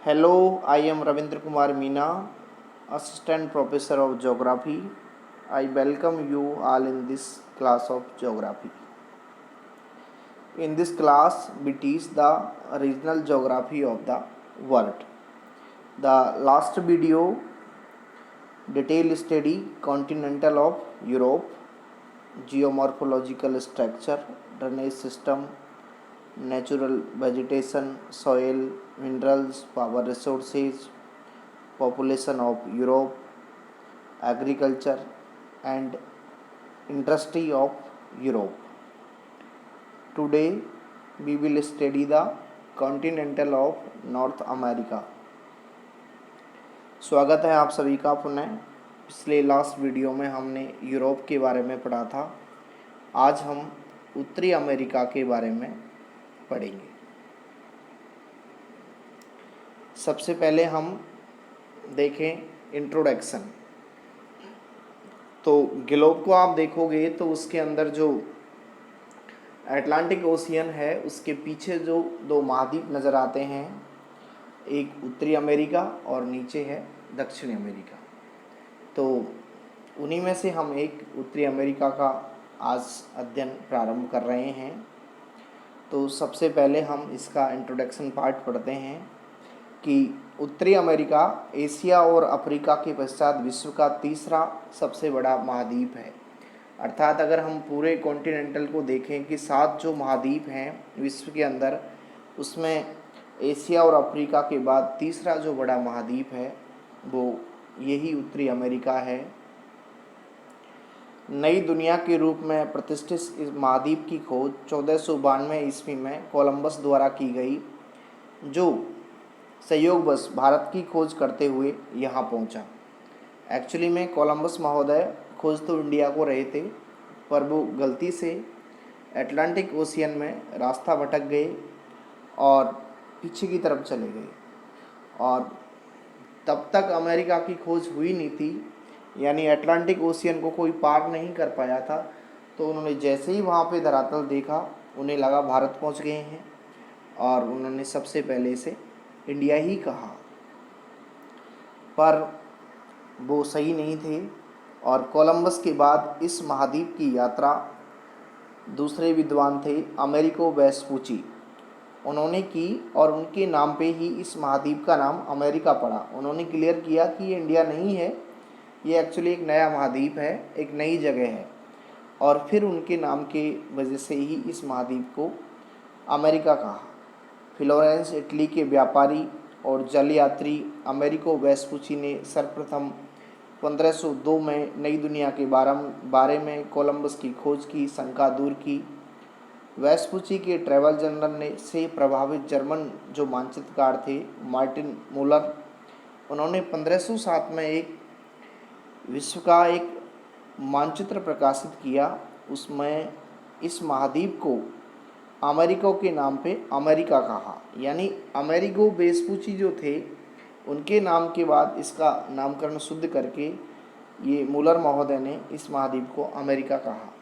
Hello, I am Ravindra Kumar Meena, Assistant Professor of Geography. I welcome you all in this class of Geography. In this class, we teach the regional geography of the world. The last video detail study continental of Europe, geomorphological structure, drainage system, natural vegetation, soil, minerals, power resources, population of Europe, agriculture and industry of Europe. Today we will study the continental of North America. स्वागत है आप सभी का पुनः। पिछले last video में हमने Europe के बारे में पढ़ा था। आज हम उत्तरी अमेरिका के बारे में पढ़ेंगे। सबसे पहले हम देखें इंट्रोडक्शन। तो ग्लोब को आप देखोगे तो उसके अंदर जो अटलांटिक ओशियन है उसके पीछे जो दो महाद्वीप नज़र आते हैं, एक उत्तरी अमेरिका और नीचे है दक्षिणी अमेरिका। तो उन्हीं में से हम एक उत्तरी अमेरिका का आज अध्ययन प्रारंभ कर रहे हैं। तो सबसे पहले हम इसका इंट्रोडक्शन पार्ट पढ़ते हैं कि उत्तरी अमेरिका एशिया और अफ्रीका के पश्चात विश्व का तीसरा सबसे बड़ा महाद्वीप है। अर्थात अगर हम पूरे कॉन्टिनेंटल को देखें कि 7 जो महाद्वीप हैं विश्व के अंदर, उसमें एशिया और अफ्रीका के बाद तीसरा जो बड़ा महाद्वीप है वो यही उत्तरी अमेरिका है। नई दुनिया के रूप में प्रतिष्ठित इस महाद्वीप की खोज 1492 ईस्वी में कोलंबस द्वारा की गई, जो संयोगवश भारत की खोज करते हुए यहाँ पहुँचा। एक्चुअली में कोलंबस महोदय खोज तो इंडिया को रहे थे, पर वो गलती से अटलांटिक ओशियन में रास्ता भटक गए और पीछे की तरफ चले गए, और तब तक अमेरिका की खोज हुई नहीं थी, यानी अटलांटिक ओशियन को कोई पार नहीं कर पाया था। तो उन्होंने जैसे ही वहाँ पे धरातल देखा, उन्हें लगा भारत पहुँच गए हैं, और उन्होंने सबसे पहले से इंडिया ही कहा, पर वो सही नहीं थे। और कोलंबस के बाद इस महाद्वीप की यात्रा दूसरे विद्वान थे अमेरिको वेस्पुची, उन्होंने की, और उनके नाम पे ही इस महाद्वीप का नाम अमेरिका पड़ा। उन्होंने क्लियर किया कि ये इंडिया नहीं है, ये एक्चुअली एक नया महाद्वीप है, एक नई जगह है, और फिर उनके नाम के वजह से ही इस महाद्वीप को अमेरिका कहा। फ्लोरेंस इटली के व्यापारी और जल यात्री अमेरिको वेस्पुची ने सर्वप्रथम 1502 में नई दुनिया के बारे में कोलंबस की खोज की शंका दूर की। वेस्पुची के ट्रैवल जर्नल ने से प्रभावित जर्मन जो मानचित्रकार थे मार्टिन मूलर, उन्होंने 1507 में एक विश्व का एक मानचित्र प्रकाशित किया। उसमें इस महाद्वीप को अमेरिका के नाम पे अमेरिका कहा, यानी अमेरिगो वेस्पुची जो थे उनके नाम के बाद इसका नामकरण शुद्ध करके ये मूलर महोदय ने इस महाद्वीप को अमेरिका कहा।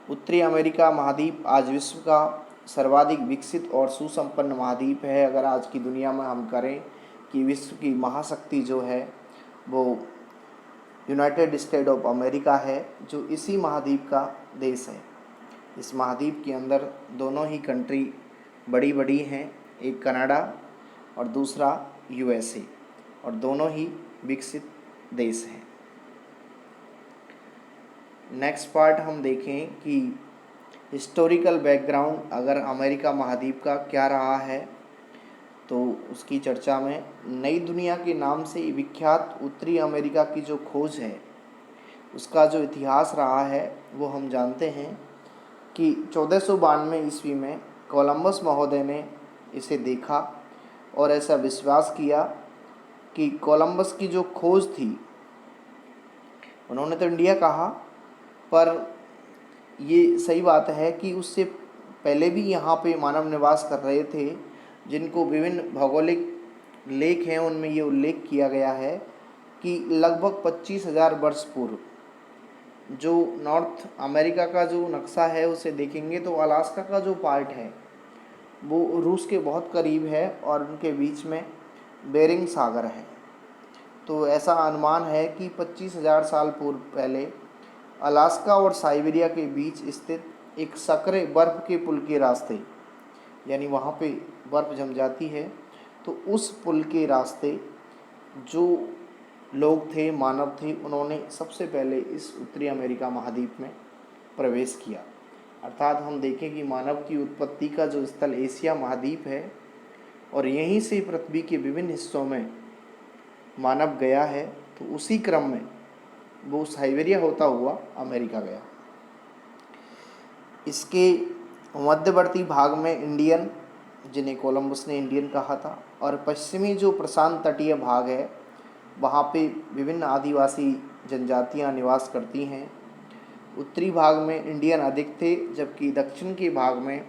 उत्तरी अमेरिका महाद्वीप आज विश्व का सर्वाधिक विकसित और सुसंपन्न महाद्वीप है। अगर आज की दुनिया में हम करें कि विश्व की महाशक्ति जो है वो यूनाइटेड स्टेट ऑफ अमेरिका है, जो इसी महाद्वीप का देश है। इस महाद्वीप के अंदर दोनों ही कंट्री बड़ी बड़ी हैं, एक कनाडा और दूसरा यूएसए, और दोनों ही विकसित देश हैं। नेक्स्ट पार्ट हम देखें कि हिस्टोरिकल बैकग्राउंड अगर अमेरिका महाद्वीप का क्या रहा है, तो उसकी चर्चा में नई दुनिया के नाम से विख्यात उत्तरी अमेरिका की जो खोज है उसका जो इतिहास रहा है वो हम जानते हैं कि 1492 ईस्वी में कोलंबस महोदय ने इसे देखा और ऐसा विश्वास किया कि कोलंबस की जो खोज थी, उन्होंने तो इंडिया कहा, पर ये सही बात है कि उससे पहले भी यहाँ पे मानव निवास कर रहे थे, जिनको विभिन्न भौगोलिक लेख हैं उनमें ये उल्लेख किया गया है कि लगभग 25,000 वर्ष पूर्व जो नॉर्थ अमेरिका का जो नक्शा है उसे देखेंगे तो अलास्का का जो पार्ट है वो रूस के बहुत करीब है और उनके बीच में बेरिंग सागर है। तो ऐसा अनुमान है कि 25,000 साल पूर्व पहले अलास्का और साइबेरिया के बीच स्थित एक संकरे बर्फ़ के पुल के रास्ते, यानी वहाँ पे बर्फ़ जम जाती है, तो उस पुल के रास्ते जो लोग थे, मानव थे, उन्होंने सबसे पहले इस उत्तरी अमेरिका महाद्वीप में प्रवेश किया। अर्थात हम देखें कि मानव की उत्पत्ति का जो स्थल एशिया महाद्वीप है और यहीं से पृथ्वी के विभिन्न हिस्सों में मानव गया है, तो उसी क्रम में वो साइबेरिया होता हुआ अमेरिका गया। इसके मध्यवर्ती भाग में इंडियन, जिन्हें कोलंबस ने इंडियन कहा था, और पश्चिमी जो प्रशांत तटीय भाग है वहाँ पे विभिन्न आदिवासी जनजातियाँ निवास करती हैं। उत्तरी भाग में इंडियन अधिक थे, जबकि दक्षिण के भाग में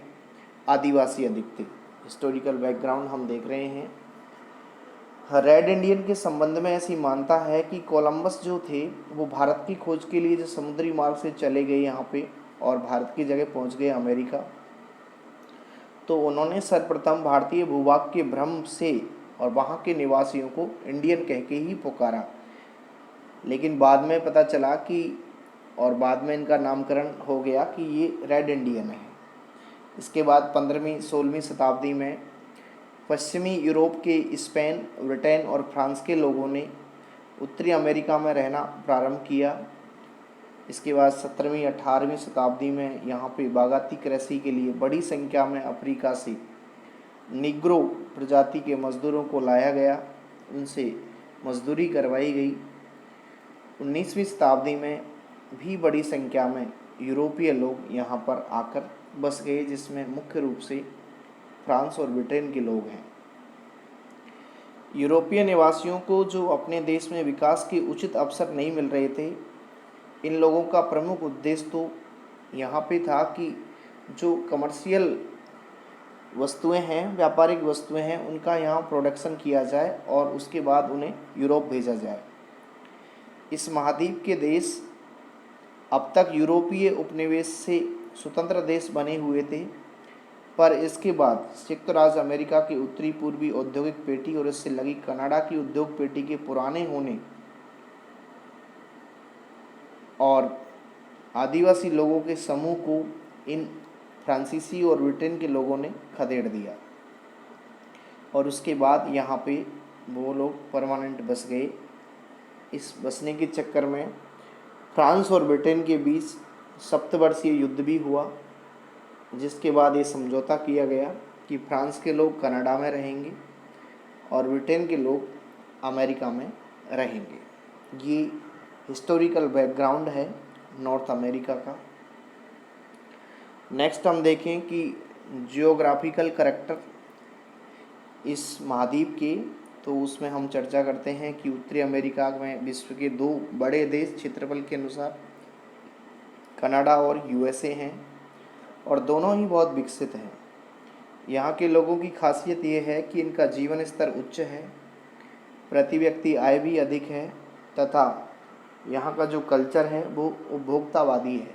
आदिवासी अधिक थे। हिस्टोरिकल बैकग्राउंड हम देख रहे हैं। रेड इंडियन के संबंध में ऐसी मानता है कि कोलंबस जो थे वो भारत की खोज के लिए जो समुद्री मार्ग से चले गए यहाँ पे और भारत की जगह पहुँच गए अमेरिका, तो उन्होंने सर्वप्रथम भारतीय भूभाग के भ्रम से और वहाँ के निवासियों को इंडियन कह के ही पुकारा, लेकिन बाद में पता चला कि और बाद में इनका नामकरण हो गया कि ये रेड इंडियन है। इसके बाद 15वीं-16वीं शताब्दी में पश्चिमी यूरोप के स्पेन, ब्रिटेन और फ्रांस के लोगों ने उत्तरी अमेरिका में रहना प्रारंभ किया। इसके बाद 17वीं-18वीं शताब्दी में यहाँ पे बागाती कृषि के लिए बड़ी संख्या में अफ्रीका से निग्रो प्रजाति के मज़दूरों को लाया गया, उनसे मजदूरी करवाई गई। 19वीं शताब्दी में भी बड़ी संख्या में यूरोपीय लोग यहाँ पर आकर बस गए, जिसमें मुख्य रूप से फ्रांस और ब्रिटेन के लोग हैं। यूरोपीय निवासियों को जो अपने देश में विकास के उचित अवसर नहीं मिल रहे थे, इन लोगों का प्रमुख उद्देश्य तो यहाँ पे था कि जो कमर्शियल वस्तुएं हैं, व्यापारिक वस्तुएं हैं, उनका यहाँ प्रोडक्शन किया जाए और उसके बाद उन्हें यूरोप भेजा जाए। इस महाद्वीप के देश अब तक यूरोपीय उपनिवेश से स्वतंत्र देश बने हुए थे, पर इसके बाद संयुक्त राज्य अमेरिका की उत्तरी पूर्वी औद्योगिक पेटी और इससे लगी कनाडा की उद्योग पेटी के पुराने होने और आदिवासी लोगों के समूह को इन फ्रांसीसी और ब्रिटेन के लोगों ने खदेड़ दिया और उसके बाद यहाँ पे वो लोग परमानेंट बस गए। इस बसने के चक्कर में फ्रांस और ब्रिटेन के बीच सप्तवर्षीय युद्ध भी हुआ, जिसके बाद ये समझौता किया गया कि फ्रांस के लोग कनाडा में रहेंगे और ब्रिटेन के लोग अमेरिका में रहेंगे। ये हिस्टोरिकल बैकग्राउंड है नॉर्थ अमेरिका का। नेक्स्ट हम देखें कि जियोग्राफिकल करैक्टर इस महाद्वीप के, तो उसमें हम चर्चा करते हैं कि उत्तरी अमेरिका में विश्व के दो बड़े देश क्षेत्रफल के अनुसार कनाडा और यूएसए हैं और दोनों ही बहुत विकसित हैं। यहाँ के लोगों की खासियत ये है कि इनका जीवन स्तर उच्च है, प्रति व्यक्ति आय भी अधिक है तथा यहाँ का जो कल्चर है वो उपभोक्तावादी है।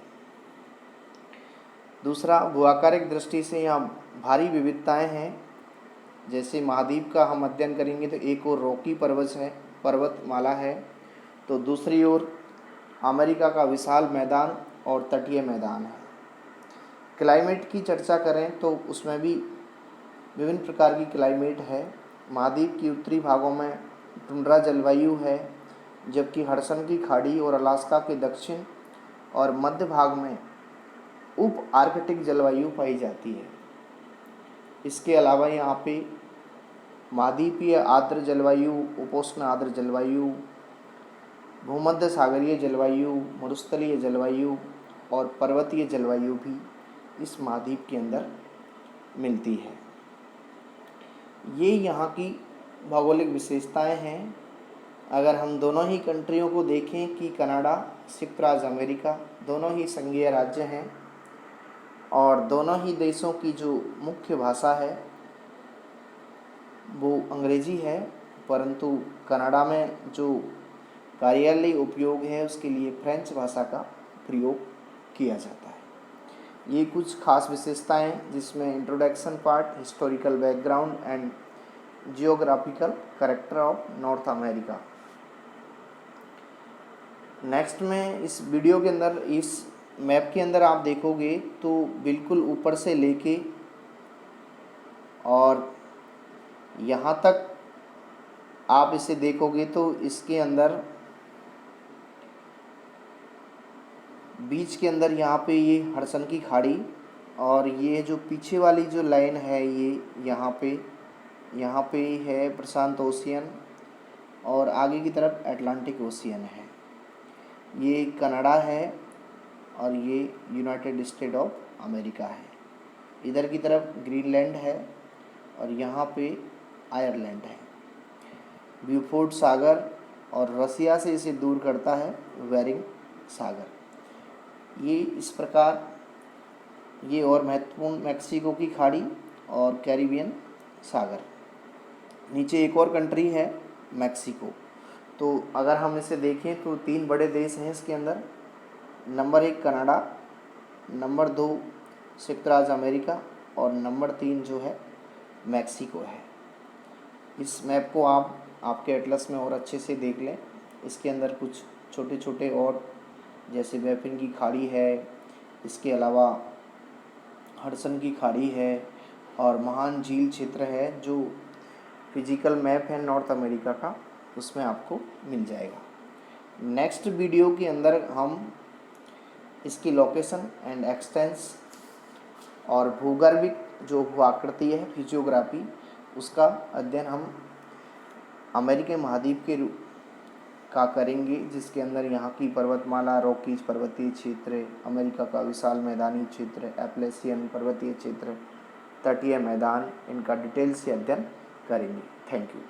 दूसरा, भूआकारिक दृष्टि से यहाँ भारी विविधताएं हैं। जैसे महाद्वीप का हम अध्ययन करेंगे तो एक ओर रॉकी पर्वतमाला है, तो दूसरी ओर अमेरिका का विशाल मैदान और तटीय मैदान है। क्लाइमेट की चर्चा करें तो उसमें भी विभिन्न प्रकार की क्लाइमेट है। महाद्वीप की उत्तरी भागों में टुंड्रा जलवायु है, जबकि हडसन की खाड़ी और अलास्का के दक्षिण और मध्य भाग में उप आर्कटिक जलवायु पाई जाती है। इसके अलावा यहाँ पे महाद्वीपीय आर्द्र जलवायु, उपोष्ण आर्द्र जलवायु, भूमध्य सागरीय जलवायु, मरुस्थलीय जलवायु और पर्वतीय जलवायु भी इस महाद्वीप के अंदर मिलती है। ये यहाँ की भौगोलिक विशेषताएं हैं। अगर हम दोनों ही कंट्रियों को देखें कि कनाडा, संयुक्त राज्य अमेरिका दोनों ही संघीय राज्य हैं और दोनों ही देशों की जो मुख्य भाषा है वो अंग्रेज़ी है, परंतु कनाडा में जो कार्यालय उपयोग है उसके लिए फ्रेंच भाषा का प्रयोग किया जाता है। ये कुछ खास विशेषताएं जिसमें introduction part, historical background and geographical character of north America. Next में इस वीडियो के अंदर, इस मैप के अंदर आप देखोगे तो बिल्कुल ऊपर से लेके और यहाँ तक आप इसे देखोगे तो इसके अंदर बीच के अंदर यहाँ पे ये हडसन की खाड़ी, और ये जो पीछे वाली जो लाइन है ये यहाँ पे है प्रशांत ओशियन, और आगे की तरफ अटलांटिक ओशियन है। ये कनाडा है और ये यूनाइटेड स्टेट ऑफ अमेरिका है। इधर की तरफ ग्रीनलैंड है और यहाँ पे आयरलैंड है। ब्यूफोर्ट सागर और रसिया से इसे दूर करता है बेरिंग सागर। ये इस प्रकार, ये और महत्वपूर्ण मैक्सिको की खाड़ी और कैरिबियन सागर। नीचे एक और कंट्री है मैक्सिको। तो अगर हम इसे देखें तो 3 बड़े देश हैं इसके अंदर। नंबर 1 कनाडा, नंबर 2 संयुक्त राज्य अमेरिका और नंबर 3 जो है मैक्सिको है। इस मैप को आप आपके एटलस में और अच्छे से देख लें। इसके अंदर कुछ छोटे छोटे और जैसे बैफिन की खाड़ी है, इसके अलावा हडसन की खाड़ी है और महान झील क्षेत्र है जो फिजिकल मैप है नॉर्थ अमेरिका का, उसमें आपको मिल जाएगा। नेक्स्ट वीडियो के अंदर हम इसकी लोकेशन एंड एक्सटेंस और भूगर्भिक जो भूआकृति है, फिजियोग्राफी, उसका अध्ययन हम अमेरिकी महाद्वीप के का करेंगे, जिसके अंदर यहाँ की पर्वतमाला, रॉकीज पर्वतीय क्षेत्र, अमेरिका का विशाल मैदानी क्षेत्र, एप्लेसियन पर्वतीय क्षेत्र, तटीय मैदान, इनका डिटेल से अध्ययन करेंगे। Thank you.